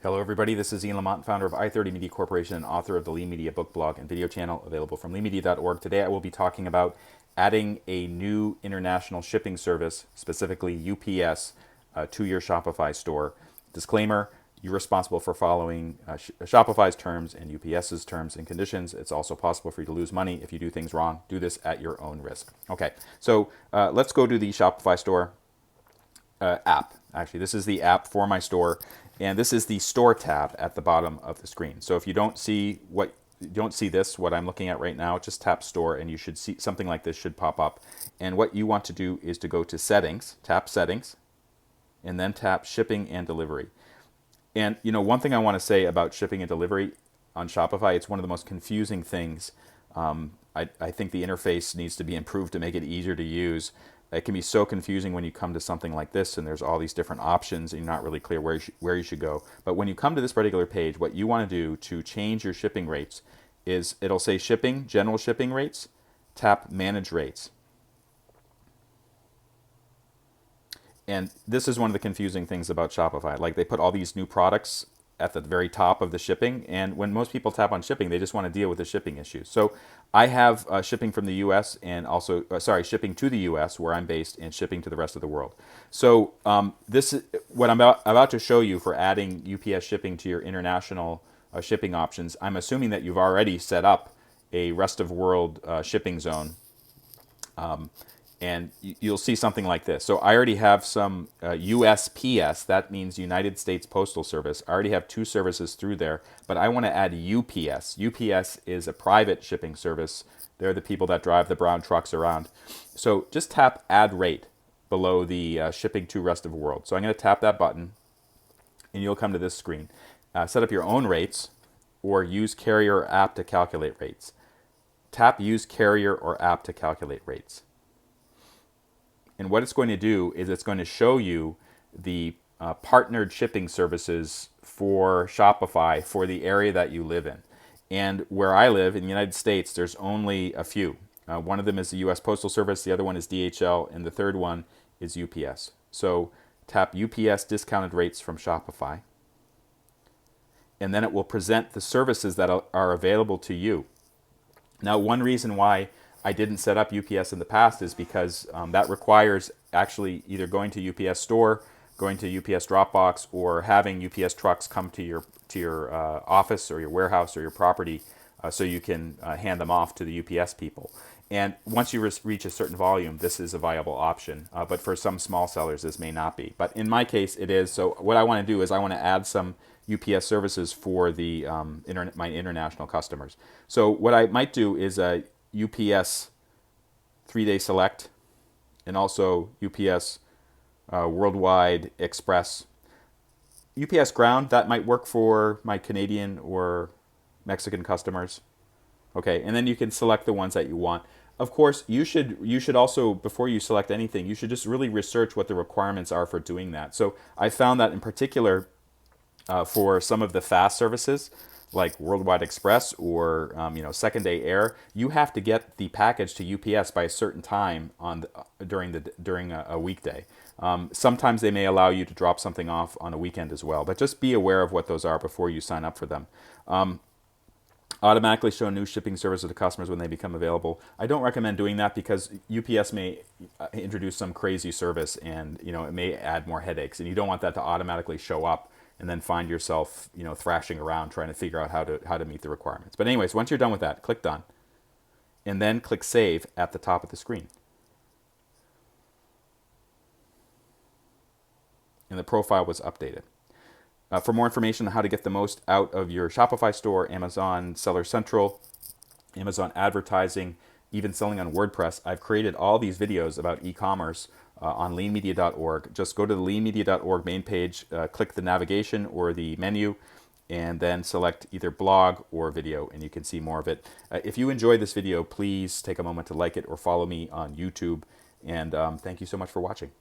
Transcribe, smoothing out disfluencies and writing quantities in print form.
Hello everybody, this is Ian Lamont, founder of i30 Media Corporation and author of the Lean Media book, blog, and video channel available from leanmedia.org. Today I will be talking about adding a new international shipping service, specifically UPS, to your Shopify store. Disclaimer, you're responsible for following Shopify's terms and UPS's terms and conditions. It's also possible for you to lose money if you do things wrong. Do this at your own risk. Okay, so let's go to the Shopify store app. Actually, this is the app for my store, and this is the store tab at the bottom of the screen. So if you don't see what I'm looking at right now, just tap store and you should see something like this should pop up. And what you want to do is to go to settings, tap settings, and then tap shipping and delivery. And one thing I want to say about shipping and delivery on Shopify, it's one of the most confusing things. I think the interface needs to be improved to make it easier to use. It can be so confusing when you come to something like this and there's all these different options and you're not really clear where you should go. But when you come to this particular page, what you want to do to change your shipping rates is it'll say shipping, general shipping rates, tap manage rates. And this is one of the confusing things about Shopify. Like, they put all these new products at the very top of the shipping, and when most people tap on shipping, they just want to deal with the shipping issues. So I have shipping from the US and also, shipping to the US where I'm based and shipping to the rest of the world. So this is what I'm about to show you for adding UPS shipping to your international shipping options. I'm assuming that you've already set up a rest of world shipping zone. And you'll see something like this. So I already have some USPS, that means United States Postal Service. I already have 2 services through there, but I want to add UPS. UPS is a private shipping service. They're the people that drive the brown trucks around. So just tap add rate below the shipping to rest of world. So I'm going to tap that button and you'll come to this screen. Set up your own rates or use carrier or app to calculate rates. Tap use carrier or app to calculate rates. And what it's going to do is it's going to show you the partnered shipping services for Shopify for the area that you live in. And where I live in the United States, there's only a few. One of them is the US Postal Service, the other one is DHL, and the third one is UPS. So tap UPS discounted rates from Shopify. And then it will present the services that are available to you. Now, one reason why I didn't set up UPS in the past is because that requires actually either going to UPS store, going to UPS Dropbox, or having UPS trucks come to your office or your warehouse or your property so you can hand them off to the UPS people. And once you reach a certain volume, this is a viable option. But for some small sellers, this may not be. But in my case, it is. So what I want to do is I want to add some UPS services for the my international customers. So what I might do is a UPS 3-day select and also UPS Worldwide Express. UPS Ground, that might work for my Canadian or Mexican customers. Okay, and then you can select the ones that you want. Of course, you should also, before you select anything, you should just really research what the requirements are for doing that. So I found that in particular for some of the fast services, like Worldwide Express or second day air, you have to get the package to UPS by a certain time during a weekday. Sometimes they may allow you to drop something off on a weekend as well, but just be aware of what those are before you sign up for them. Automatically show new shipping services to customers when they become available. I don't recommend doing that because UPS may introduce some crazy service and it may add more headaches, and you don't want that to automatically show up and then find yourself, thrashing around trying to figure out how to meet the requirements. But anyways, once you're done with that, click done, and then click save at the top of the screen. And the profile was updated. For more information on how to get the most out of your Shopify store, Amazon Seller Central, Amazon advertising, even selling on WordPress, I've created all these videos about e-commerce on leanmedia.org. Just go to the leanmedia.org main page, click the navigation or the menu, and then select either blog or video, and you can see more of it. If you enjoyed this video, please take a moment to like it or follow me on YouTube, and thank you so much for watching.